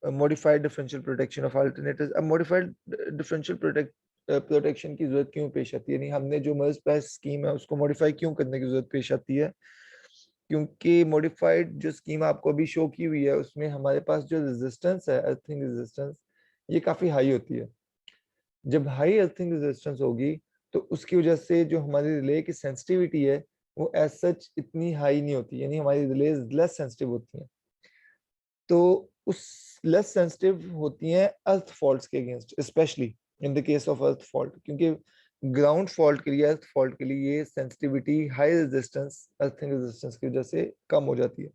Modified differential protection of alternators. अब modified differential protection की जरूरत क्यों पेश आती है, यानी हमने जो मर्ज पास स्कीम है उसको मॉडिफाई क्यों करने की जरूरत पेश आती है? क्योंकि मॉडिफाइड जो स्कीम आपको अभी शो की हुई है उसमें हमारे पास जो रेजिस्टेंस है, अर्थिंग रेजिस्टेंस, ये काफी हाई होती है। जब हाई अर्थिंग रेजिस्टेंस होगी तो उसकी वजह से जो हमारी रिले की सेंसिटिविटी है वो एज सच इतनी हाई नहीं होती, यानी हमारी रिले लेस सेंसिटिव होती हैं। तो उस लेस सेंसिटिव होती हैं अर्थ फॉल्ट्स के against, specially in the case of earth fault, क्योंकि ग्राउंड फॉल्ट के लिए, अर्थ फॉल्ट के लिए ये sensitivity high resistance, earthing resistance की वजह से कम हो जाती है।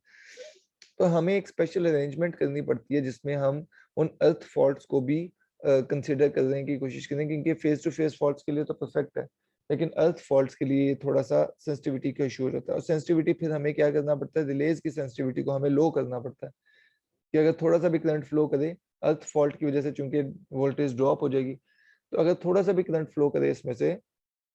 तो हमें एक स्पेशल अरेंजमेंट करनी पड़ती है जिसमें हम उन अर्थ फॉल्ट्स को भी कंसिडर करने की कोशिश करें, क्योंकि फेस टू फेस फॉल्ट्स के लिए तो परफेक्ट है, लेकिन अर्थ फॉल्ट्स के लिए थोड़ा सा सेंसिटिविटी का इशू होता है। और सेंसिटिविटी फिर हमें क्या करना पड़ता है, रिलेज की सेंसिटिविटी को हमें लो करना पड़ता है कि अगर थोड़ा सा भी करंट फ्लो करे अर्थ फॉल्ट की वजह से, चूंकि वोल्टेज ड्रॉप हो जाएगी, तो अगर थोड़ा सा भी करंट फ्लो करे इसमें से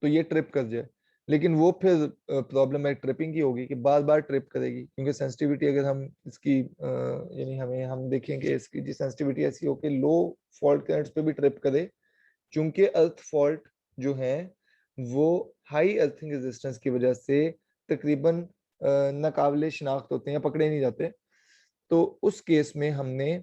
तो ये ट्रिप कर जाए। लेकिन वो फिर प्रॉब्लम है ट्रिपिंग की होगी कि बार बार ट्रिप करेगी, क्योंकि सेंसिटिविटी अगर हम इसकी यानी हमें हम देखेंगे इसकी जी सेंसिटिविटी ऐसी हो कि लो फॉल्ट करंट्स पे भी ट्रिप करे, चूंकि अर्थ फॉल्ट जो है वो हाई अर्थिंग रेजिस्टेंस की वजह से तकरीबन नाकाबिले शिनाख्त होते हैं, पकड़े नहीं जाते। तो उस केस में हमने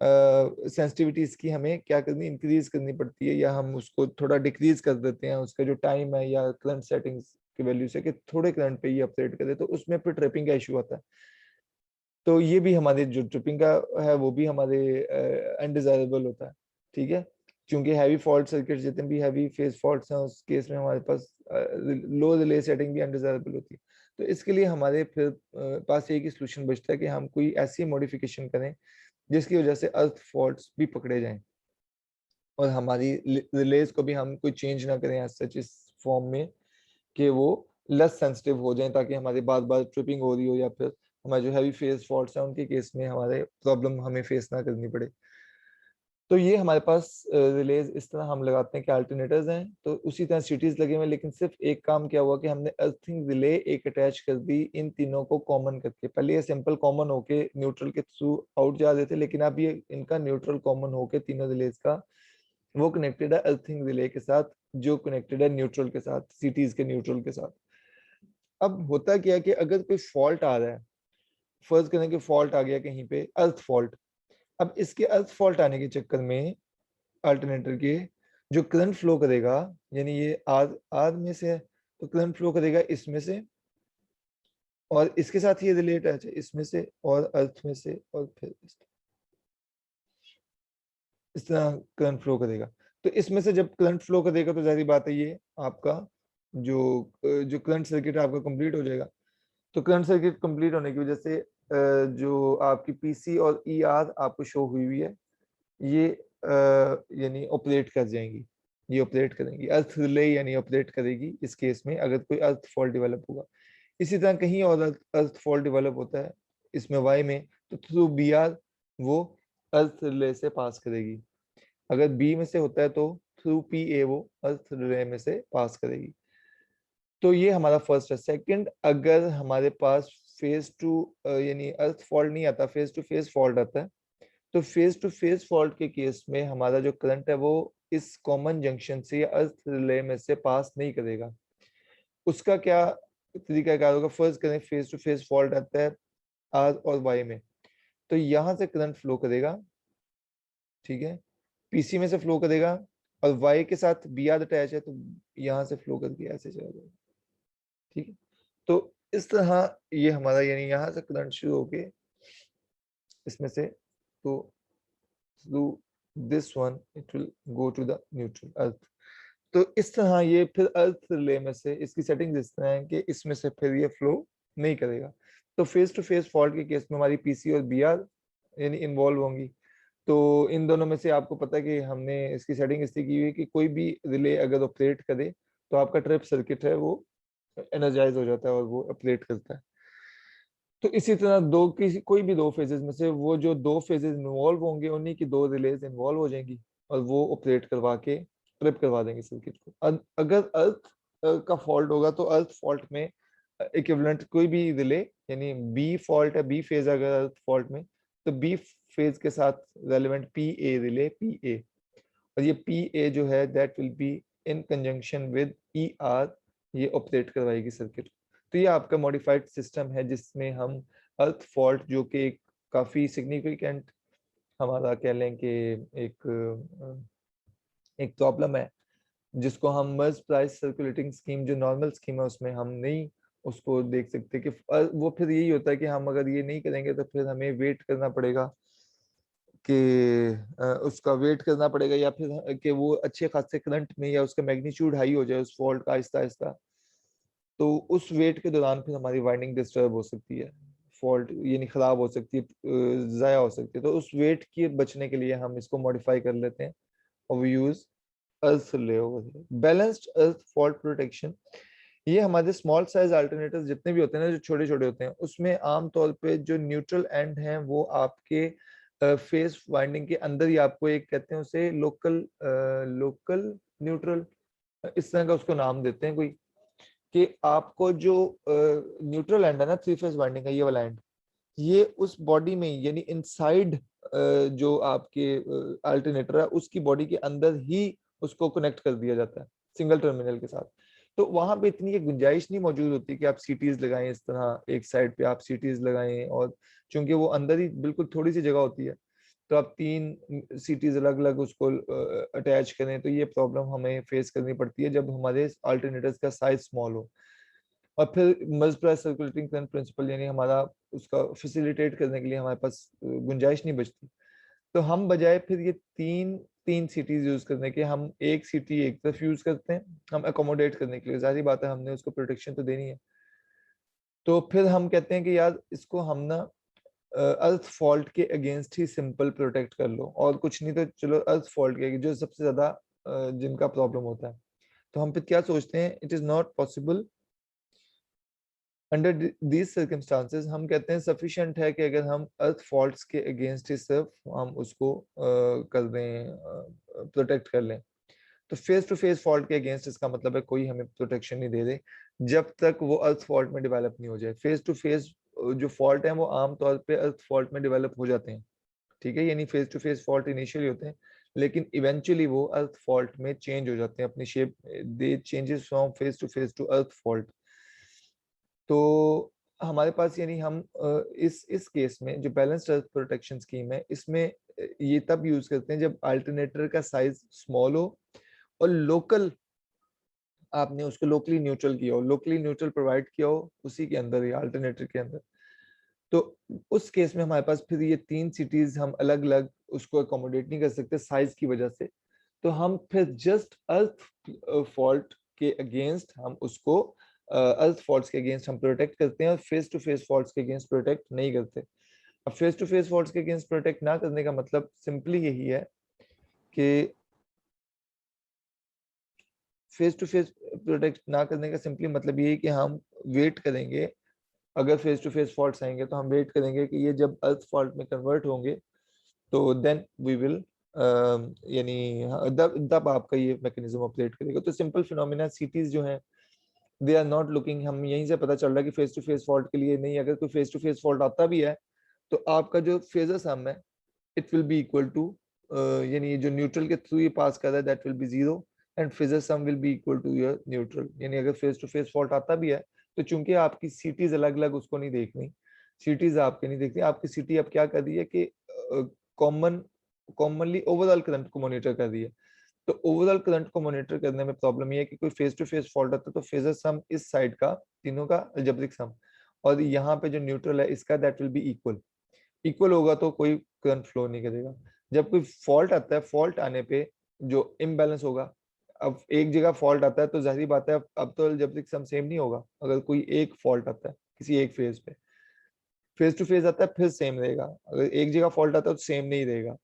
सेंसिटिविटी इसकी हमें क्या करनी, इंक्रीज करनी पड़ती है, या हम उसको थोड़ा डिक्रीज कर देते हैं उसका जो टाइम है, या करंट सेटिंग्स की वैल्यू से कि थोड़े करंट पे ये ऑपरेट करे, तो उसमें फिर ट्रिपिंग का इशू आता है। तो ये भी हमारे जो ट्रिपिंग का है वो भी हमारे अनडिजायरेबल होता है। ठीक है, क्योंकि हैवी फॉल्ट सर्किट जितने भी हैवी फेज फॉल्ट्स हैं उस केस में हमारे पास लो रिले सेटिंग भी अनडिजायरेबल होती है। तो इसके लिए हमारे फिर पास एक ही सोल्यूशन बचता है कि हम कोई ऐसी मॉडिफिकेशन करें जिसकी वजह से अर्थ फॉल्ट्स भी पकड़े जाएं, और हमारी रिलेज को भी हम कोई चेंज ना करें एज सच इस फॉर्म में कि वो लेस सेंसिटिव हो जाएं, ताकि हमारी बार बार ट्रिपिंग हो रही हो या फिर हमारे जो हैवी फेज फॉल्ट्स हैं उनके केस में हमारे प्रॉब्लम हमें फेस ना करनी पड़े। तो ये हमारे पास रिलेज इस तरह हम लगाते हैं कि अल्टरनेटर्स हैं, तो उसी तरह सिटीज लगे हुए, लेकिन सिर्फ एक काम क्या हुआ कि हमने अर्थिंग रिले एक अटैच कर दी इन तीनों को कॉमन करके। पहले ये सिंपल कॉमन होके न्यूट्रल के थ्रू आउट जा रहे थे, लेकिन अब ये इनका न्यूट्रल कॉमन होके तीनों रिलेज का वो कनेक्टेड है अर्थिंग रिले के साथ, जो कनेक्टेड है न्यूट्रल के साथ, सिटीज के न्यूट्रल के साथ। अब होता क्या है कि अगर कोई फॉल्ट आ रहा है, फर्ज करें कि फॉल्ट आ गया कहीं पे अर्थ फॉल्ट, अब इसके अर्थ फॉल्ट आने के चक्कर में अल्टरनेटर के जो करंट फ्लो करेगा, यानी ये आर आर में से है, तो करंट फ्लो करेगा इसमें से, और इसके साथ ये रिलेट है इसमें से और अर्थ में से, और फिर इस तरह करंट फ्लो करेगा। तो इसमें से जब करंट फ्लो करेगा तो जाहिर बात है ये आपका जो जो करंट सर्किट है आपका कंप्लीट हो जाएगा। तो करंट सर्किट कंप्लीट होने की वजह से जो आपकी पीसी और ई आर आपको शो हुई हुई है, ये यानी ऑपरेट कर जाएंगी, ये ऑपरेट करेंगी, अर्थ रिले यानी ऑपरेट करेगी इस केस में अगर कोई अर्थ फॉल्ट डेवलप होगा। इसी तरह कहीं और अर्थ फॉल्ट डेवलप होता है इसमें वाई में, तो थ्रू बी आर वो अर्थ रिले से पास करेगी। अगर बी में से होता है तो थ्रू पी ए वो अर्थ रिले में से पास करेगी। तो ये हमारा फर्स्ट है। सेकंड, अगर हमारे पास फेज टू यानी अर्थ फॉल्ट नहीं आता, फेज टू फेज फॉल्ट आता है, तो फेज टू फेज फॉल्ट के केस में हमारा जो करंट है वो इस कॉमन जंक्शन से या अर्थ रिले में से पास नहीं करेगा। उसका क्या तरीका कार होगा, फर्स्ट करें फेज टू फेज फॉल्ट आता है आर और वाई में, तो यहाँ से करंट फ्लो करेगा, ठीक है, पीसी में से फ्लो करेगा, और वाई के साथ बी आर अटैच है तो यहाँ से फ्लो करके ऐसे चला जाएगा। ठीक है, तो इस तरह ये हमारा यानी यहाँ से करंट शुरू होके इसमें से, तो through this one it will go to the neutral earth। तो इस तरह ये फिर अर्थ रिले में से इसकी सेटिंग इस तरह है कि इसमें से फिर ये फ्लो नहीं करेगा। तो फेस टू फेस फॉल्ट के केस में हमारी पीसी और बीआर यानी इन्वॉल्व होंगी। तो इन दोनों में से आपको पता है कि हमने इसकी सेटिंग इसलिए की हुई है कि कोई भी रिले अगर ऑपरेट करे तो आपका ट्रिप सर्किट है वो एनर्जाइज हो जाता है और वो ऑपरेट करता है। तो इसी तरह दो किसी कोई भी दो फेजेस में से वो जो दो फेजेस इन्वॉल्व होंगे उन्हीं की दो रिलेज इन्वॉल्व हो जाएंगी और वो ऑपरेट करवा के ट्रिप करवा देंगे सर्किट को। अगर अर्थ का फॉल्ट होगा तो अर्थ फॉल्ट में इक्विवेलेंट कोई भी रिले, यानी बी फॉल्ट है, बी फेज अगर अर्थ फॉल्ट में, तो बी फेज के साथ relevant P A relay P A, और ये पी ए जो है that will be in conjunction with E R, ये ऑपरेट करवाएगी सर्किट। तो ये आपका मॉडिफाइड सिस्टम है जिसमें हम अर्थ फॉल्ट, जो कि एक काफी सिग्निफिकेंट हमारा कह लें कि एक प्रॉब्लम है, जिसको हम मर्ज प्राइस सर्कुलेटिंग स्कीम जो नॉर्मल स्कीम है उसमें हम नहीं उसको देख सकते कि वो फिर यही होता है कि हम अगर ये नहीं करेंगे तो फिर हमें वेट करना पड़ेगा कि उसका वेट करना पड़ेगा, या फिर कि वो अच्छे खासे करंट में या उसका मैग्नीट्यूड हाई हो जाए उस फॉल्ट का आहिस्ता आहिस्ता, तो उस वेट के दौरान फिर हमारी वाइंडिंग डिस्टर्ब हो सकती है, फॉल्ट यानी खराब हो सकती है, ज़ाया हो सकती है। तो उस वेट के बचने के लिए हम इसको मॉडिफाई कर लेते हैं और वी यूज अर्थ ले बैलेंस्ड अर्थ फॉल्ट प्रोटेक्शन। ये हमारे स्मॉल साइज अल्टरनेटर्स जितने भी होते हैं ना, जो छोटे छोटे होते हैं, उसमें आमतौर पे जो न्यूट्रल एंड हैं वो आपके फेस वाइंडिंग के अंदर ही आपको एक कहते हैं उसे लोकल न्यूट्रल, इस तरह का उसको नाम देते हैं कोई, कि आपको जो न्यूट्रल एंड है ना, थ्री फेज वाइंडिंग का ये वाला एंड, ये उस बॉडी में यानी इनसाइड जो आपके अल्टरनेटर है उसकी बॉडी के अंदर ही उसको कनेक्ट कर दिया जाता है सिंगल टर्मिनल के साथ। तो वहां पे इतनी एक गुंजाइश नहीं मौजूद होती कि आप सीटीज लगाएं, इस तरह एक साइड पे आप सीटीज लगाएं, और चूंकि वो अंदर ही बिल्कुल थोड़ी सी जगह होती है, तो आप तीन सीटीज अलग अलग उसको अटैच करें, तो ये प्रॉब्लम हमें फेस करनी पड़ती है जब हमारे अल्टरनेटर्स का साइज स्मॉल हो। और फिर मल्टीप्लाई सर्कुलेटिंग करंट प्रिंसिपल यानी हमारा उसका फैसिलिटेट करने के लिए हमारे पास गुंजाइश नहीं बचती, तो हम बजाय फिर ये तीन तीन सीटीज यूज करने के हम एक सीटी एक तरफ यूज करते हैं, हम अकोमोडेट करने के लिए, जाहिर बात है हमने उसको प्रोटेक्शन तो देनी है। तो फिर हम कहते हैं कि यार इसको हम ना अर्थ फॉल्ट के अगेंस्ट ही सिंपल प्रोटेक्ट कर लो, और कुछ नहीं तो चलो अर्थ फॉल्ट के जो सबसे ज्यादा जिनका प्रॉब्लम होता है, तो हम फिर क्या सोचते हैं, it is not possible under these circumstances, हम कहते हैं सफिशिएंट है कि अगर हम अर्थ फॉल्ट्स के अगेंस्ट ही सिर्फ हम उसको कर दें, प्रोटेक्ट कर लें। तो फेस टू फेस फॉल्ट के अगेंस्ट इसका मतलब है कोई हमें प्रोटेक्शन नहीं दे रहे जब तक वो अर्थ फॉल्ट में डेवलप नहीं हो जाए। फेस टू फेस जो फॉल्ट है वो आमतौर पे अर्थ फॉल्ट में डेवलप हो जाते हैं, ठीक है, यानी face to face fault initially होते हैं लेकिन इवेंचुअली वो अर्थ फॉल्ट में चेंज हो जाते हैं अपनी shape, they changes from face to earth fault. तो हमारे पास यानी हम इस केस में जो बैलेंस्ड अर्थ प्रोटेक्शन स्कीम है इसमें ये तब यूज करते हैं जब अल्टरनेटर का साइज स्मॉल हो और लोकल आपने उसको लोकली न्यूट्रल किया हो, लोकली न्यूट्रल प्रोवाइड किया हो उसी के अंदर या अल्टरनेटर के अंदर। तो उस केस में हमारे पास फिर ये तीन सिटीज हम अलग अलग उसको अकोमोडेट नहीं कर सकते साइज की वजह से, तो हम फिर जस्ट अर्थ फॉल्ट के अगेंस्ट हम उसको अर्थ फॉल्ट्स के अगेंस्ट हम प्रोटेक्ट करते हैं और फेस टू फेस फॉल्ट्स के अगेंस्ट प्रोटेक्ट नहीं करते। अब फेस टू फेस फॉल्ट्स के अगेंस्ट प्रोटेक्ट ना करने का मतलब सिंपली यही है कि फेस टू फेस प्रोटेक्ट ना करने का सिंपली मतलब ये है कि हम वेट करेंगे, अगर फेस टू फेस फॉल्ट्स आएंगे तो हम वेट करेंगे कि ये जब अर्थ फॉल्ट में कन्वर्ट होंगे तो देन वी विल यानी तब आपका ये मैकेनिज्म ऑपरेट करेगा। तो सिंपल फिनोमिना सीटीज जो हैं दे आर नॉट लुकिंग, हम यहीं से पता चल रहा है कि फेस टू फेस फॉल्ट के लिए नहीं, अगर कोई फेस टू फेस फॉल्ट आता भी है तो आपका जो फेजर सम है it will be equal to, यानी जो न्यूट्रल के थ्रू ये पास कर रहा है that will be zero and phasor sum will be equal to your neutral. यानी अगर फेस टू फेस फॉल्ट आता भी है तो चूंकि आपकी सीटीज अलग अलग उसको नहीं देखनी, सीटीज आपके नहीं देखती, आपकी सीटी अब क्या कर रही है कि कॉमनली ओवरऑल करंट को मॉनिटर कर रही है। तो ओवरऑल करंट को मॉनिटर करने में प्रॉब्लम ये है कि कोई फेस टू फेस फॉल्ट आता है तो फेजर सम इस साइड का तीनों का अलजेब्रिक सम और यहाँ पे जो न्यूट्रल है इसका that will be equal, equal होगा तो कोई करंट फ्लो नहीं करेगा। जब कोई फॉल्ट आता है, फॉल्ट आने पे जो इम्बैलेंस होगा, अब एक जगह फॉल्ट आता है तो जाहिर बात है अब तो अलजेब्रिक सम सेम नहीं होगा, अगर कोई एक फॉल्ट आता है किसी एक फेज पे, फेज टू फेज आता है फिर सेम रहेगा, अगर एक जगह फॉल्ट आता है तो सेम नहीं रहेगा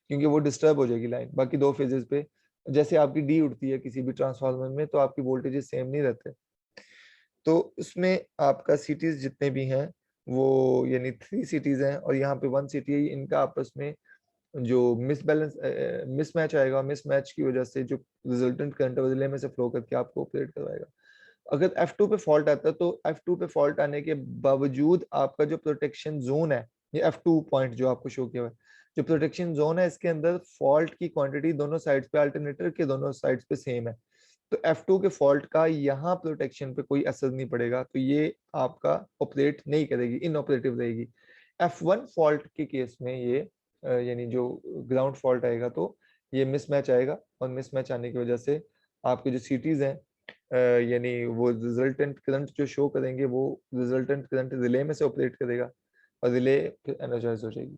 क्योंकि वो डिस्टर्ब हो जाएगी लाइन बाकी दो फेजेस पे। जैसे आपकी डी उड़ती है किसी भी ट्रांसफार्मर में तो आपकी वोल्टेजेस सेम नहीं रहते। तो इसमें आपका सिटीज जितने भी हैं वो यानी थ्री सिटीज हैं और यहाँ पे वन सिटी है, इनका आपस में जो मिसबैलेंस मिसमैच आएगा, मिसमैच की वजह से जो रिजल्टेंट करंट रिले में से फ्लो करके आपको ऑपरेट करवाएगा। अगर F2 पे फॉल्ट आता है तो F2 पे फॉल्ट आने के बावजूद आपका जो प्रोटेक्शन जोन है ये F2 पॉइंट जो आपको शो किया हुआ है, जो प्रोटेक्शन जोन है इसके अंदर फॉल्ट की क्वांटिटी दोनों साइड्स पे, अल्टरनेटर के दोनों साइड्स पे सेम है। तो F2 के फॉल्ट का यहाँ प्रोटेक्शन पे कोई असर नहीं पड़ेगा, तो ये आपका ऑपरेट नहीं करेगी, इनऑपरेटिव रहेगी। F1 फॉल्ट के केस में ये यानी जो ग्राउंड फॉल्ट आएगा तो ये मिसमैच आएगा, और मिसमैच आने की वजह से आपके जो सीटीज हैं यानी वो रिजल्टेंट करंट जो शो करेंगे वो रिजल्टेंट करंट रिले में से ऑपरेट करेगा, और रिले फिर एनर्जाइज हो जाएगी।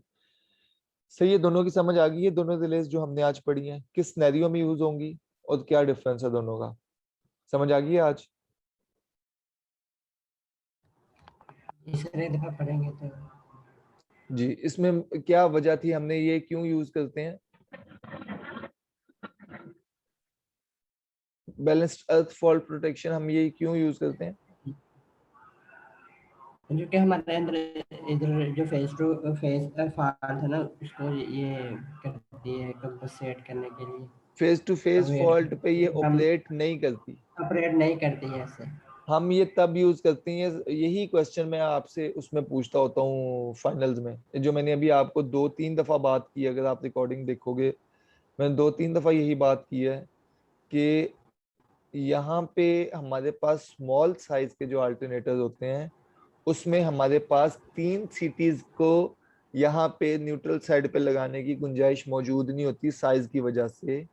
सही है, दोनों की समझ आ गई है। दोनों रिलेज जो हमने आज पढ़ी हैं किस सिनेरियो में यूज होंगी और क्या डिफरेंस है दोनों का, समझ आ गई है आज? इस दफा पढ़ेंगे तो जी, इसमें क्या वजह थी, हमने ये क्यों यूज करते हैं बैलेंस्ड अर्थ फॉल्ट प्रोटेक्शन, हम ये क्यों यूज करते हैं? क्योंकि हमारे अंदर इधर जो फेस टू फेस फॉल्ट है ना, उसको ये करती है कंपनसेट करने के लिए, face to face avoid fault पे ये हम ऑपरेट नहीं करती, ऑपरेट नहीं करती है ऐसे। हम ये तब यूज करते हैं, यही क्वेश्चन मैं आपसे उसमें पूछता होता हूँ फाइनल्स में, जो मैंने अभी आपको 2-3 दफा बात की, अगर आप रिकॉर्डिंग देखोगे मैंने 2-3 दफा यही बात की है कि यहाँ पे हमारे पास स्मॉल साइज के जो अल्टरनेटर्स होते हैं उसमें हमारे पास 3 सीटीज को यहाँ पे न्यूट्रल साइड पे लगाने की गुंजाइश मौजूद नहीं होती साइज की वजह से।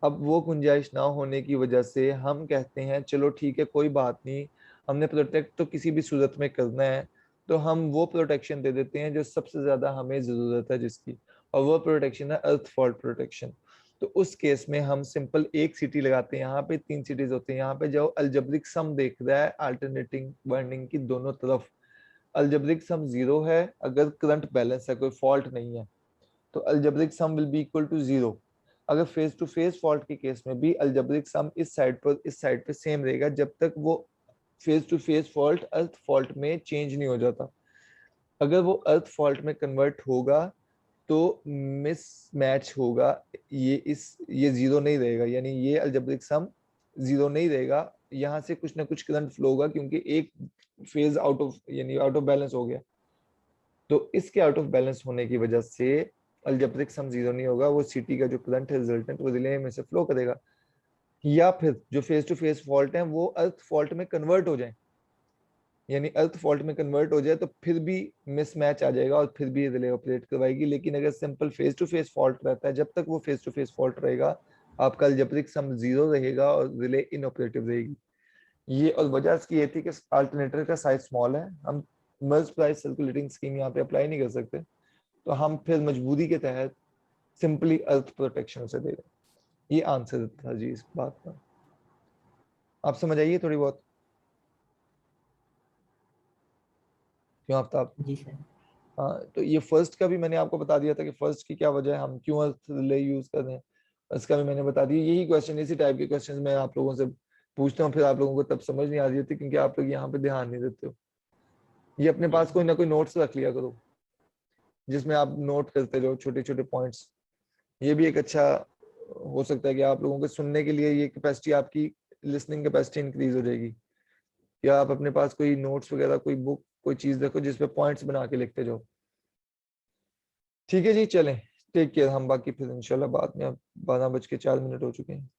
अब वो गुंजाइश ना होने की वजह से हम कहते हैं चलो ठीक है कोई बात नहीं, हमने प्रोटेक्ट तो किसी भी सूरत में करना है, तो हम वो प्रोटेक्शन दे देते हैं जो सबसे ज्यादा हमें जरूरत है जिसकी, और वो प्रोटेक्शन है अर्थ फॉल्ट प्रोटेक्शन। तो उस केस में हम सिंपल एक सीटी लगाते हैं, यहाँ पे 3 सीटीज होते हैं, यहाँ पे जो अलजेब्रिक सम देख रहा है अल्टरनेटिंग वाइंडिंग की दोनों तरफ, अलजेब्रिक सम 0 है अगर करंट बैलेंस है, कोई फॉल्ट नहीं है, तो algebraic sum will be equal to 0। अगर फेस टू फेस फॉल्ट के केस में भी अलजेब्रिक सम इस साइड पर इस साइड पे सेम रहेगा जब तक वो face to face fault earth fault में चेंज नहीं हो जाता। अगर वो अर्थ फॉल्ट में कन्वर्ट होगा तो मिस मैच होगा, ये 0 नहीं रहेगा, यानी ये अलजेब्रिक सम 0 नहीं रहेगा, यहाँ से कुछ ना कुछ करंट फ्लो होगा क्योंकि एक फेज आउट ऑफ यानी आउट ऑफ बैलेंस हो गया। तो इसके आउट ऑफ बैलेंस होने की वजह से अलजेब्रिक सम 0 नहीं होगा, वो सीटी का जो करंट है रिजल्टेंट वो रिले में से फ्लो करेगा, या फिर जो फेस टू फेस फॉल्ट है वो अर्थ फॉल्ट में कन्वर्ट हो जाए, यानी अर्थ फॉल्ट में कन्वर्ट हो जाए तो फिर भी मिसमैच आ जाएगा और फिर भी रिले ऑपरेट करवाएगी। लेकिन अगर simple face to face fault रहता है, जब तक वो फेस टू फेस फॉल्ट रहेगा आपका अलजेब्रिक सम 0 रहेगा और रिले इनऑपरेटिव रहेगी। ये और वजह इसकी ये थी कि अल्टरनेटर का साइज स्मॉल है, हम मल्टीप्लाई सर्कुलेटिंग स्कीम यहाँ पे अप्लाई नहीं कर सकते, तो हम फिर मजबूरी के तहत सिंपली अर्थ प्रोटेक्शन से दे रहे हैं। ये आंसर था जी इस बात का, आप समझ आइए थोड़ी बहुत क्यों आफ्ताब? जी सर। हाँ, तो ये फर्स्ट का भी मैंने आपको बता दिया था कि फर्स्ट की क्या वजह है, हम क्यों अर्थ रिले यूज कर रहे हैं, इसका भी मैंने बता दिया। यही क्वेश्चन, इसी टाइप के क्वेश्चन मैं आप लोगों से पूछता हूँ, फिर आप लोगों को तब समझ नहीं आ रही होती क्योंकि आप लोग यहाँ पे ध्यान नहीं देते हो। ये अपने पास कोई ना कोई नोट्स रख लिया करो जिसमें आप नोट करते रहो छोटे छोटे पॉइंट्स, ये भी एक अच्छा हो सकता है कि आप लोगों के सुनने के लिए ये कैपेसिटी, आपकी लिसनिंग कैपेसिटी इंक्रीज हो जाएगी। या आप अपने पास कोई नोट्स वगैरह, कोई बुक, कोई चीज रखो जिसपे पॉइंट्स बना के लिखते जाओ। ठीक है जी, चलें, टेक केयर, हम बाकी फिर इंशाल्लाह बाद में, अब 12:04 हो चुके हैं।